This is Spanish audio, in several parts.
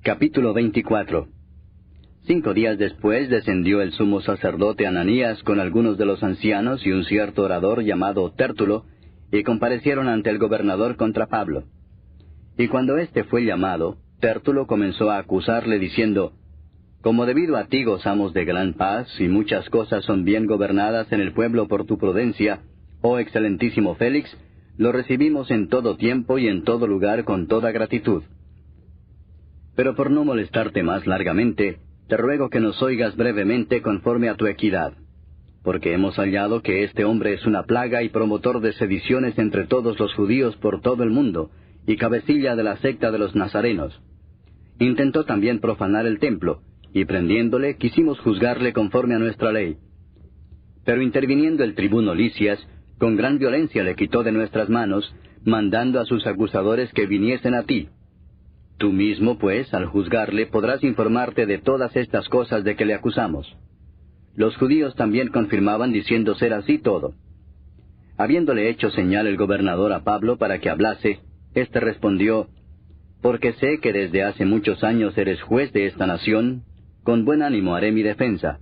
Capítulo 24. 5 días después descendió el sumo sacerdote Ananías con algunos de los ancianos y un cierto orador llamado Tértulo, y comparecieron ante el gobernador contra Pablo. Y cuando éste fue llamado, Tértulo comenzó a acusarle diciendo, «Como debido a ti gozamos de gran paz, y muchas cosas son bien gobernadas en el pueblo por tu prudencia, oh excelentísimo Félix, lo recibimos en todo tiempo y en todo lugar con toda gratitud. Pero por no molestarte más largamente, te ruego que nos oigas brevemente conforme a tu equidad, porque hemos hallado que este hombre es una plaga y promotor de sediciones entre todos los judíos por todo el mundo, y cabecilla de la secta de los nazarenos. Intentó también profanar el templo, y prendiéndole quisimos juzgarle conforme a nuestra ley. Pero interviniendo el tribuno Lisias, con gran violencia le quitó de nuestras manos, mandando a sus acusadores que viniesen a ti. Tú mismo, pues, al juzgarle, podrás informarte de todas estas cosas de que le acusamos». Los judíos también confirmaban diciendo ser así todo. Habiéndole hecho señal el gobernador a Pablo para que hablase, éste respondió, «Porque sé que desde hace muchos años eres juez de esta nación, con buen ánimo haré mi defensa.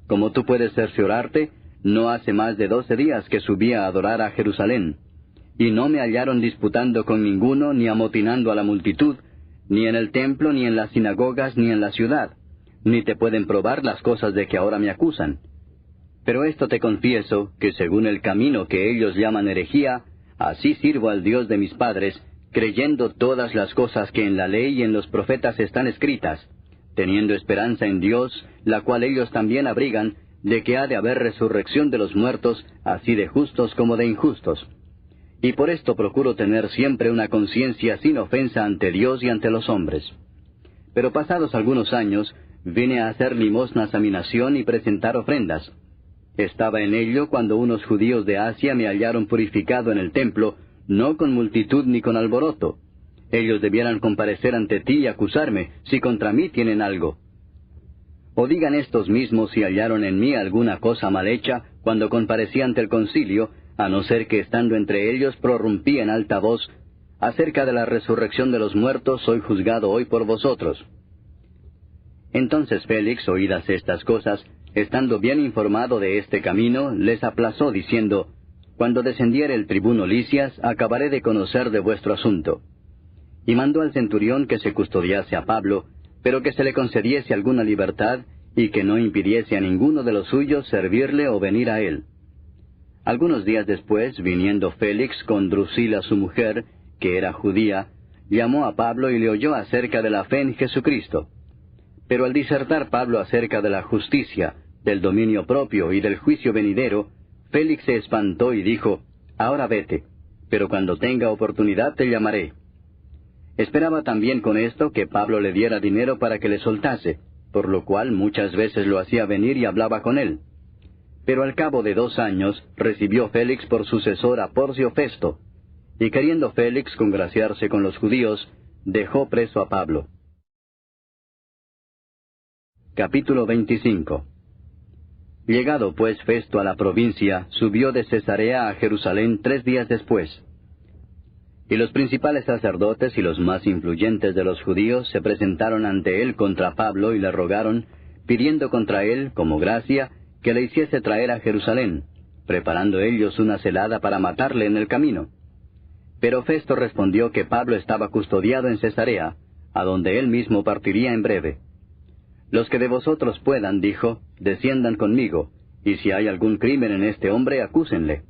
Como tú puedes cerciorarte, no hace más de 12 días que subí a adorar a Jerusalén, y no me hallaron disputando con ninguno ni amotinando a la multitud, ni en el templo, ni en las sinagogas, ni en la ciudad, ni te pueden probar las cosas de que ahora me acusan. Pero esto te confieso, que según el camino que ellos llaman herejía, así sirvo al Dios de mis padres, creyendo todas las cosas que en la ley y en los profetas están escritas, teniendo esperanza en Dios, la cual ellos también abrigan, de que ha de haber resurrección de los muertos, así de justos como de injustos. Y por esto procuro tener siempre una conciencia sin ofensa ante Dios y ante los hombres. Pero pasados algunos años, vine a hacer limosnas a mi nación y presentar ofrendas. Estaba en ello cuando unos judíos de Asia me hallaron purificado en el templo, no con multitud ni con alboroto. Ellos debieran comparecer ante ti y acusarme, si contra mí tienen algo. O digan estos mismos si hallaron en mí alguna cosa mal hecha, cuando comparecí ante el concilio, a no ser que estando entre ellos prorrumpí en alta voz, acerca de la resurrección de los muertos soy juzgado hoy por vosotros. Entonces Félix, oídas estas cosas, estando bien informado de este camino, les aplazó diciendo, «Cuando descendiere el tribuno Lisias, acabaré de conocer de vuestro asunto». Y mandó al centurión que se custodiase a Pablo, pero que se le concediese alguna libertad, y que no impidiese a ninguno de los suyos servirle o venir a él. Algunos días después, viniendo Félix con Drusila su mujer, que era judía, llamó a Pablo y le oyó acerca de la fe en Jesucristo. Pero al disertar Pablo acerca de la justicia, del dominio propio y del juicio venidero, Félix se espantó y dijo, «Ahora vete, pero cuando tenga oportunidad te llamaré». Esperaba también con esto que Pablo le diera dinero para que le soltase, por lo cual muchas veces lo hacía venir y hablaba con él. Pero al cabo de 2 años recibió Félix por sucesor a Porcio Festo, y queriendo Félix congraciarse con los judíos, dejó preso a Pablo. Capítulo 25. Llegado pues Festo a la provincia, subió de Cesarea a Jerusalén 3 días después. Y los principales sacerdotes y los más influyentes de los judíos se presentaron ante él contra Pablo y le rogaron, pidiendo contra él, como gracia, que le hiciese traer a Jerusalén, preparando ellos una celada para matarle en el camino. Pero Festo respondió que Pablo estaba custodiado en Cesarea, a donde él mismo partiría en breve. «Los que de vosotros puedan», dijo, «desciendan conmigo, y si hay algún crimen en este hombre, acúsenle».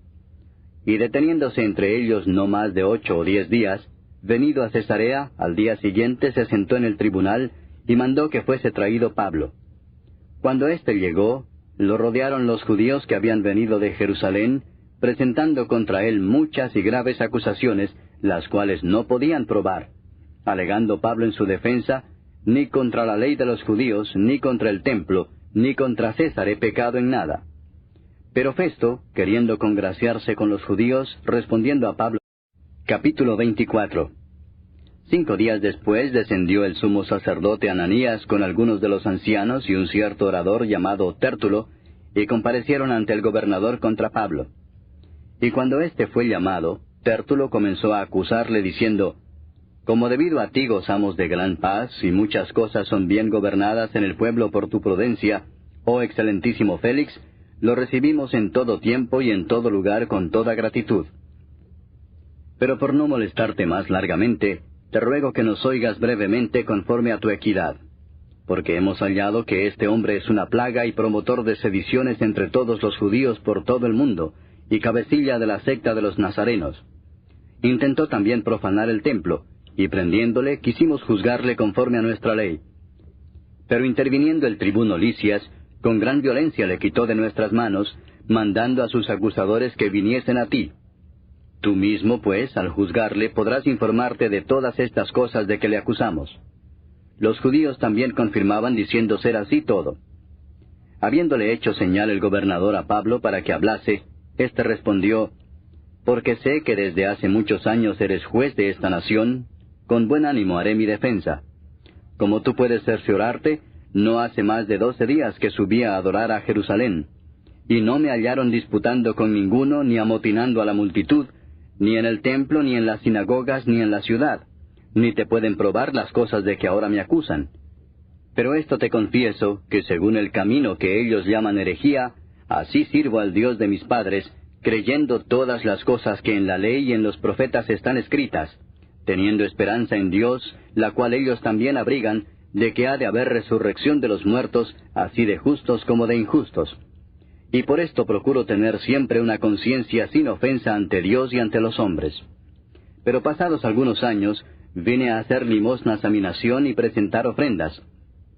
Y deteniéndose entre ellos no más de 8 o 10 días, venido a Cesarea, al día siguiente se sentó en el tribunal, y mandó que fuese traído Pablo. Cuando éste llegó, lo rodearon los judíos que habían venido de Jerusalén, presentando contra él muchas y graves acusaciones, las cuales no podían probar, alegando Pablo en su defensa, «Ni contra la ley de los judíos, ni contra el templo, ni contra César he pecado en nada». Pero Festo, queriendo congraciarse con los judíos, respondiendo a Pablo. Capítulo 24. 5 días después descendió el sumo sacerdote Ananías con algunos de los ancianos y un cierto orador llamado Tértulo, y comparecieron ante el gobernador contra Pablo. Y cuando éste fue llamado, Tértulo comenzó a acusarle diciendo, Como debido a ti gozamos de gran paz, y muchas cosas son bien gobernadas en el pueblo por tu prudencia, oh excelentísimo Félix, lo recibimos en todo tiempo y en todo lugar con toda gratitud. Pero por no molestarte más largamente, te ruego que nos oigas brevemente conforme a tu equidad, porque hemos hallado que este hombre es una plaga y promotor de sediciones entre todos los judíos por todo el mundo, y cabecilla de la secta de los nazarenos. Intentó también profanar el templo, y prendiéndole quisimos juzgarle conforme a nuestra ley. Pero interviniendo el tribuno Lisias, con gran violencia le quitó de nuestras manos, mandando a sus acusadores que viniesen a ti. Tú mismo, pues, al juzgarle, podrás informarte de todas estas cosas de que le acusamos. Los judíos también confirmaban diciendo ser así todo. Habiéndole hecho señal el gobernador a Pablo para que hablase, éste respondió, «Porque sé que desde hace muchos años eres juez de esta nación, con buen ánimo haré mi defensa. Como tú puedes cerciorarte, no hace más de 12 días que subí a adorar a Jerusalén, y no me hallaron disputando con ninguno, ni amotinando a la multitud, ni en el templo, ni en las sinagogas, ni en la ciudad, ni te pueden probar las cosas de que ahora me acusan. Pero esto te confieso, que según el camino que ellos llaman herejía, así sirvo al Dios de mis padres, creyendo todas las cosas que en la ley y en los profetas están escritas, teniendo esperanza en Dios, la cual ellos también abrigan, de que ha de haber resurrección de los muertos, así de justos como de injustos. Y por esto procuro tener siempre una conciencia sin ofensa ante Dios y ante los hombres. Pero pasados algunos años, vine a hacer limosnas a mi nación y presentar ofrendas.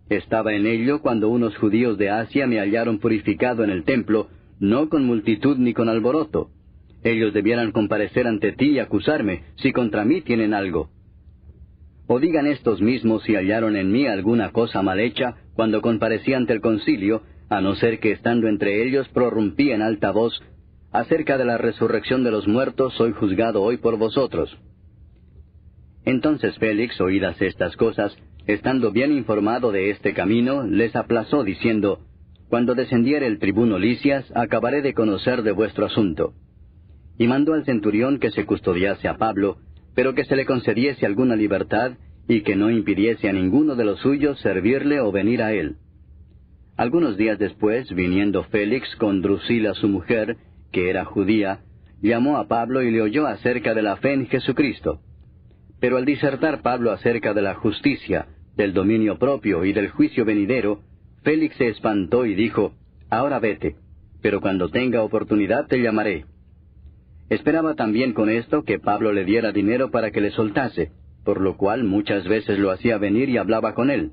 Estaba en ello cuando unos judíos de Asia me hallaron purificado en el templo, no con multitud ni con alboroto. Ellos debieran comparecer ante ti y acusarme, si contra mí tienen algo. O digan estos mismos si hallaron en mí alguna cosa mal hecha, cuando comparecí ante el concilio, a no ser que estando entre ellos prorrumpí en alta voz, acerca de la resurrección de los muertos soy juzgado hoy por vosotros. Entonces Félix, oídas estas cosas, estando bien informado de este camino, les aplazó diciendo, Cuando descendiere el tribuno Lisias, acabaré de conocer de vuestro asunto. Y mandó al centurión que se custodiase a Pablo, pero que se le concediese alguna libertad, y que no impidiese a ninguno de los suyos servirle o venir a él. Algunos días después, viniendo Félix con Drusila su mujer, que era judía, llamó a Pablo y le oyó acerca de la fe en Jesucristo. Pero al disertar Pablo acerca de la justicia, del dominio propio y del juicio venidero, Félix se espantó y dijo, «Ahora vete, pero cuando tenga oportunidad te llamaré». Esperaba también con esto que Pablo le diera dinero para que le soltase, por lo cual muchas veces lo hacía venir y hablaba con él.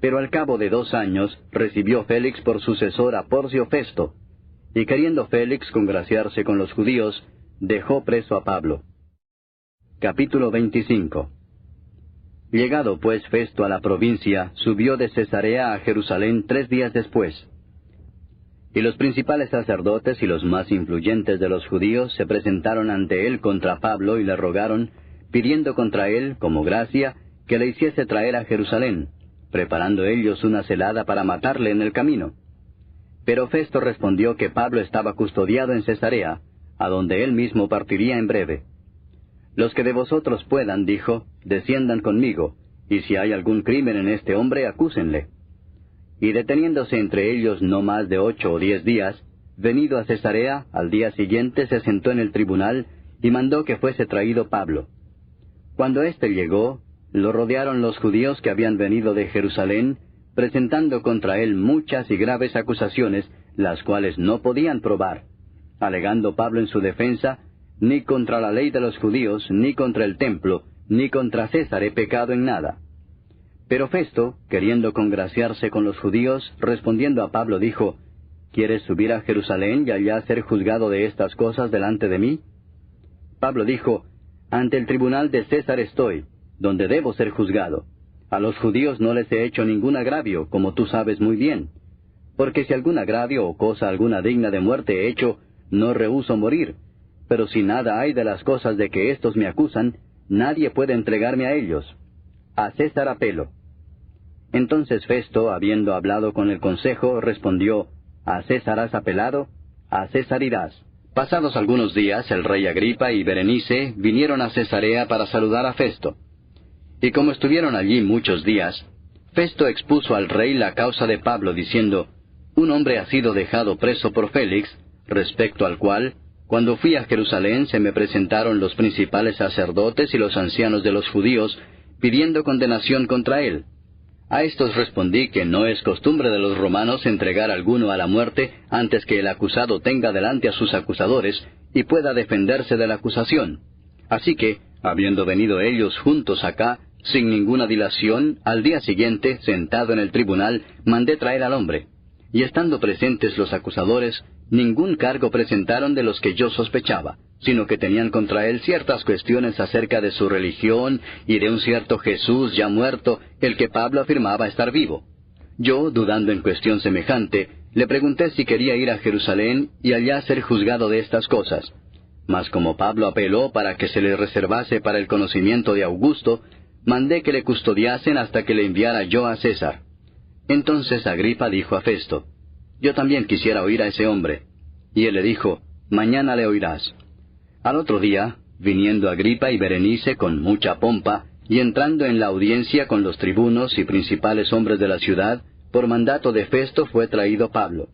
Pero al cabo de 2 años recibió Félix por sucesor a Porcio Festo, y queriendo Félix congraciarse con los judíos, dejó preso a Pablo. Capítulo 25. Llegado pues Festo a la provincia, subió de Cesarea a Jerusalén 3 días después. Y los principales sacerdotes y los más influyentes de los judíos se presentaron ante él contra Pablo y le rogaron, pidiendo contra él, como gracia, que le hiciese traer a Jerusalén, preparando ellos una celada para matarle en el camino. Pero Festo respondió que Pablo estaba custodiado en Cesarea, a donde él mismo partiría en breve. Los que de vosotros puedan, dijo, desciendan conmigo, y si hay algún crimen en este hombre, acúsenle. Y deteniéndose entre ellos no más de 8 o 10 días, venido a Cesarea, al día siguiente se sentó en el tribunal, y mandó que fuese traído Pablo. Cuando éste llegó, lo rodearon los judíos que habían venido de Jerusalén, presentando contra él muchas y graves acusaciones, las cuales no podían probar, alegando Pablo en su defensa, ni contra la ley de los judíos, ni contra el templo, ni contra César he pecado en nada. Pero Festo, queriendo congraciarse con los judíos, respondiendo a Pablo, dijo, ¿Quieres subir a Jerusalén y allá ser juzgado de estas cosas delante de mí? Pablo dijo, Ante el tribunal de César estoy, donde debo ser juzgado. A los judíos no les he hecho ningún agravio, como tú sabes muy bien. Porque si algún agravio o cosa alguna digna de muerte he hecho, no rehúso morir. Pero si nada hay de las cosas de que éstos me acusan, nadie puede entregarme a ellos. A César apelo. Entonces Festo, habiendo hablado con el consejo, respondió, ¿A César has apelado? A César irás. Pasados algunos días, el rey Agripa y Berenice vinieron a Cesarea para saludar a Festo. Y como estuvieron allí muchos días, Festo expuso al rey la causa de Pablo, diciendo, un hombre ha sido dejado preso por Félix, respecto al cual, cuando fui a Jerusalén, se me presentaron los principales sacerdotes y los ancianos de los judíos, pidiendo condenación contra él. A estos respondí que no es costumbre de los romanos entregar a alguno a la muerte antes que el acusado tenga delante a sus acusadores y pueda defenderse de la acusación. Así que, habiendo venido ellos juntos acá, sin ninguna dilación, al día siguiente, sentado en el tribunal, mandé traer al hombre. Y estando presentes los acusadores, ningún cargo presentaron de los que yo sospechaba, sino que tenían contra él ciertas cuestiones acerca de su religión y de un cierto Jesús ya muerto, el que Pablo afirmaba estar vivo. Yo, dudando en cuestión semejante, le pregunté si quería ir a Jerusalén y allá ser juzgado de estas cosas. Mas como Pablo apeló para que se le reservase para el conocimiento de Augusto, mandé que le custodiasen hasta que le enviara yo a César. Entonces Agripa dijo a Festo, yo también quisiera oír a ese hombre. Y él le dijo, mañana le oirás. Al otro día, viniendo Agripa y Berenice con mucha pompa, y entrando en la audiencia con los tribunos y principales hombres de la ciudad, por mandato de Festo fue traído Pablo.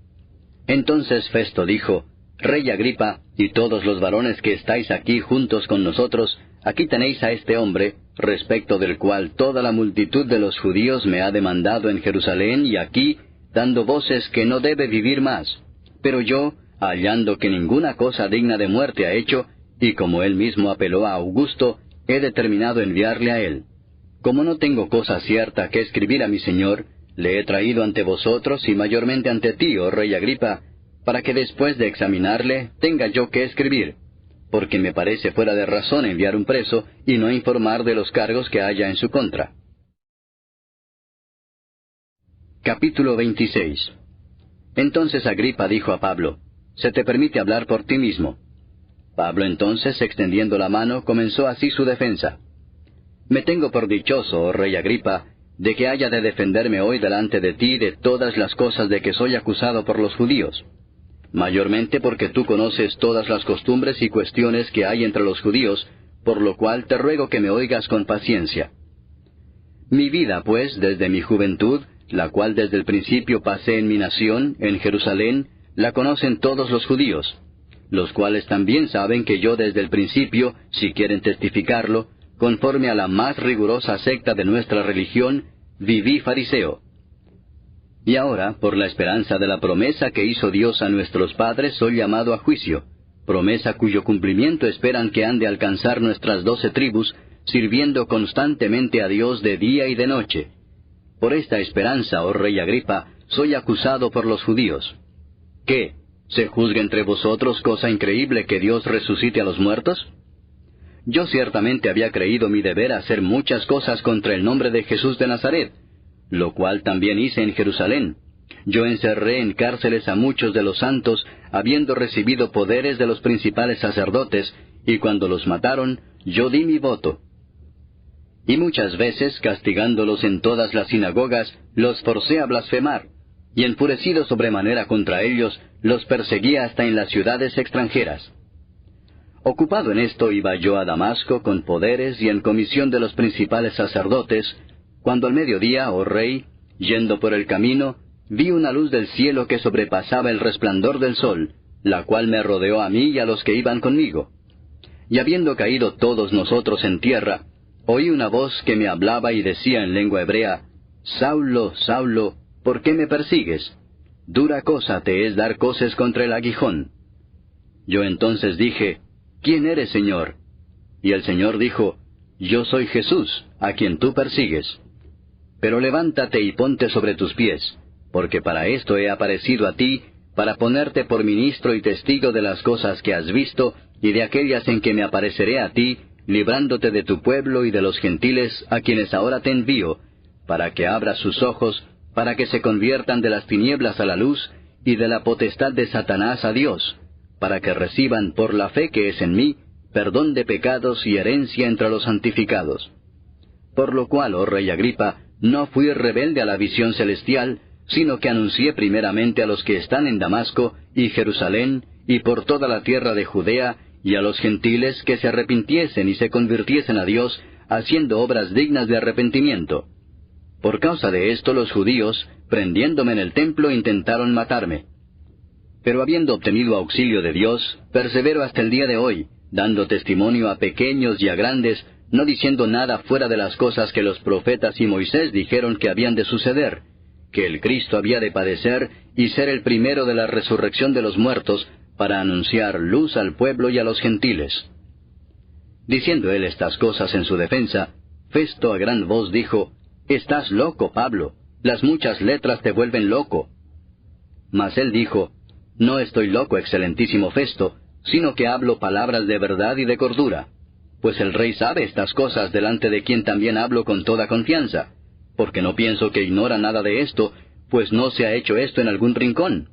Entonces Festo dijo, Rey Agripa, y todos los varones que estáis aquí juntos con nosotros, aquí tenéis a este hombre, respecto del cual toda la multitud de los judíos me ha demandado en Jerusalén y aquí, dando voces que no debe vivir más. Pero yo, hallando que ninguna cosa digna de muerte ha hecho, y como él mismo apeló a Augusto, he determinado enviarle a él. Como no tengo cosa cierta que escribir a mi señor, le he traído ante vosotros y mayormente ante ti, oh Rey Agripa, para que después de examinarle tenga yo que escribir, porque me parece fuera de razón enviar un preso y no informar de los cargos que haya en su contra. Capítulo 26. Entonces Agripa dijo a Pablo, «Se te permite hablar por ti mismo». Pablo entonces, extendiendo la mano, comenzó así su defensa. «Me tengo por dichoso, oh Rey Agripa, de que haya de defenderme hoy delante de ti de todas las cosas de que soy acusado por los judíos. Mayormente porque tú conoces todas las costumbres y cuestiones que hay entre los judíos, por lo cual te ruego que me oigas con paciencia. Mi vida, pues, desde mi juventud, la cual desde el principio pasé en mi nación, en Jerusalén, la conocen todos los judíos, los cuales también saben que yo desde el principio, si quieren testificarlo, conforme a la más rigurosa secta de nuestra religión, viví fariseo. Y ahora, por la esperanza de la promesa que hizo Dios a nuestros padres, soy llamado a juicio, promesa cuyo cumplimiento esperan que han de alcanzar nuestras 12 tribus, sirviendo constantemente a Dios de día y de noche. Por esta esperanza, oh Rey Agripa, soy acusado por los judíos. ¿Qué? ¿Se juzga entre vosotros cosa increíble que Dios resucite a los muertos? Yo ciertamente había creído mi deber hacer muchas cosas contra el nombre de Jesús de Nazaret, lo cual también hice en Jerusalén. Yo encerré en cárceles a muchos de los santos, habiendo recibido poderes de los principales sacerdotes, y cuando los mataron, yo di mi voto. Y muchas veces, castigándolos en todas las sinagogas, los forcé a blasfemar, y enfurecido sobremanera contra ellos, los perseguía hasta en las ciudades extranjeras. Ocupado en esto iba yo a Damasco con poderes y en comisión de los principales sacerdotes, cuando al mediodía, oh rey, yendo por el camino, vi una luz del cielo que sobrepasaba el resplandor del sol, la cual me rodeó a mí y a los que iban conmigo. Y habiendo caído todos nosotros en tierra, oí una voz que me hablaba y decía en lengua hebrea, «Saulo, Saulo, ¿por qué me persigues? Dura cosa te es dar coces contra el aguijón». Yo entonces dije, «¿Quién eres, Señor?» Y el Señor dijo, «Yo soy Jesús, a quien tú persigues. Pero levántate y ponte sobre tus pies, porque para esto he aparecido a ti, para ponerte por ministro y testigo de las cosas que has visto y de aquellas en que me apareceré a ti, librándote de tu pueblo y de los gentiles a quienes ahora te envío, para que abras sus ojos, para que se conviertan de las tinieblas a la luz y de la potestad de Satanás a Dios, para que reciban por la fe que es en mí, perdón de pecados y herencia entre los santificados. Por lo cual, oh Rey Agripa, no fui rebelde a la visión celestial, sino que anuncié primeramente a los que están en Damasco y Jerusalén y por toda la tierra de Judea, y a los gentiles que se arrepintiesen y se convirtiesen a Dios, haciendo obras dignas de arrepentimiento. Por causa de esto los judíos, prendiéndome en el templo, intentaron matarme. Pero habiendo obtenido auxilio de Dios, persevero hasta el día de hoy, dando testimonio a pequeños y a grandes, no diciendo nada fuera de las cosas que los profetas y Moisés dijeron que habían de suceder, que el Cristo había de padecer y ser el primero de la resurrección de los muertos, para anunciar luz al pueblo y a los gentiles. Diciendo él estas cosas en su defensa, Festo a gran voz dijo, «Estás loco, Pablo, las muchas letras te vuelven loco». Mas él dijo, «No estoy loco, excelentísimo Festo, sino que hablo palabras de verdad y de cordura. Pues el rey sabe estas cosas, delante de quien también hablo con toda confianza, porque no pienso que ignora nada de esto, pues no se ha hecho esto en algún rincón.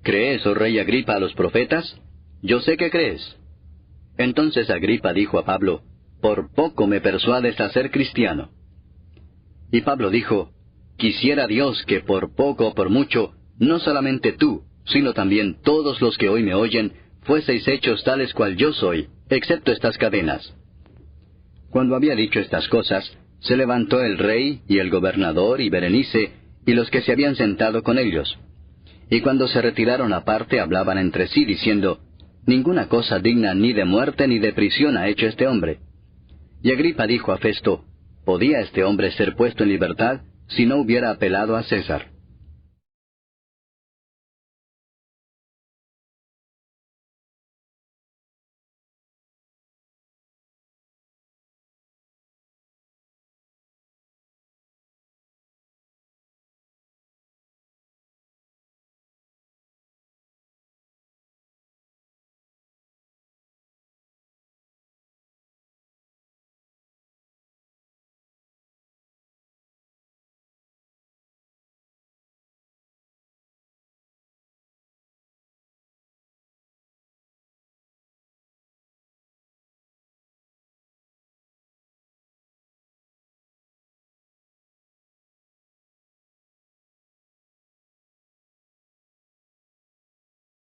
¿Crees, oh rey Agripa, a los profetas? Yo sé que crees». Entonces Agripa dijo a Pablo, «Por poco me persuades a ser cristiano». Y Pablo dijo, «Quisiera Dios que por poco o por mucho, no solamente tú, sino también todos los que hoy me oyen, fueseis hechos tales cual yo soy, excepto estas cadenas». Cuando había dicho estas cosas, se levantó el rey, y el gobernador, y Berenice, y los que se habían sentado con ellos. Y cuando se retiraron aparte, hablaban entre sí, diciendo, «Ninguna cosa digna ni de muerte ni de prisión ha hecho este hombre». Y Agripa dijo a Festo, «¿Podía este hombre ser puesto en libertad si no hubiera apelado a César?».